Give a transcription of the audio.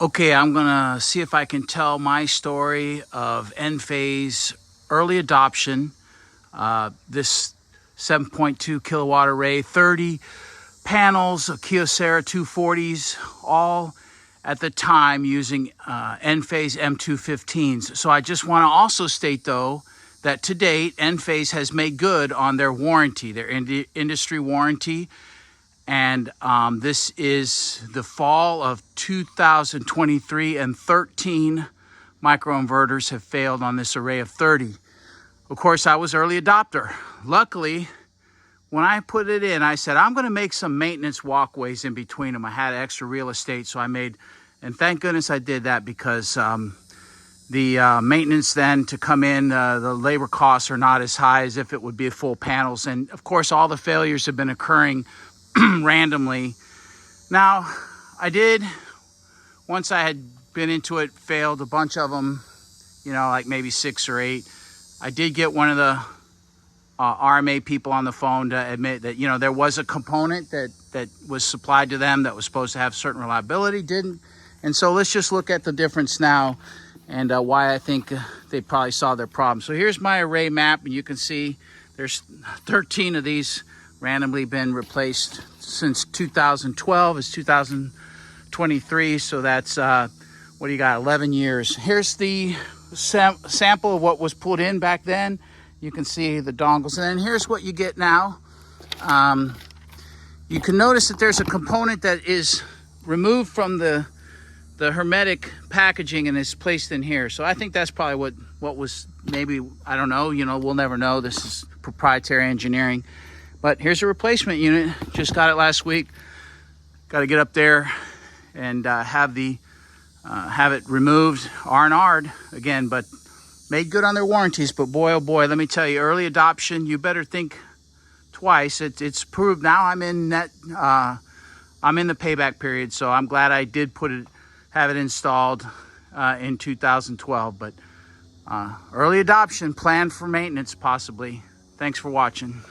Okay, I'm gonna see if I can tell my story of Enphase early adoption. This 7.2 kilowatt array, 30 panels of Kyocera 240s, all at the time using Enphase M215s. So I just want to also state though that to date Enphase has made good on their warranty, their industry warranty. And this is the fall of 2023, and 13 microinverters have failed on this array of 30. Of course, I was early adopter. Luckily, when I put it in, I said, I'm going to make some maintenance walkways in between them. I had extra real estate, so I made, and thank goodness I did that, because the maintenance then to come in, the labor costs are not as high as if it would be full panels. And of course, all the failures have been occurring randomly. Now, I did, once I had been into it, failed a bunch of them, you know, like maybe 6 or 8. I did get one of the RMA people on the phone to admit that, you know, there was a component that was supplied to them that was supposed to have certain reliability, didn't. And so let's just look at the difference now and why I think they probably saw their problem. So here's my array map, and you can see there's 13 of these randomly been replaced since 2012. It's 2023, so that's what do you got, 11 years. Here's the sample of what was put in back then. You can see the dongles, and then here's what you get now. You can notice that there's a component that is removed from the hermetic packaging and is placed in here. So I think that's probably what was, maybe, I don't know, you know, we'll never know. This is proprietary engineering. But here's a replacement unit. Just got it last week. Got to get up there and have it removed, R&R'd again, but made good on their warranties. But boy, oh boy, let me tell you, early adoption, you better think twice. It's proved now. I'm in the payback period, so I'm glad I did have it installed in 2012. But early adoption, planned for maintenance possibly. Thanks for watching.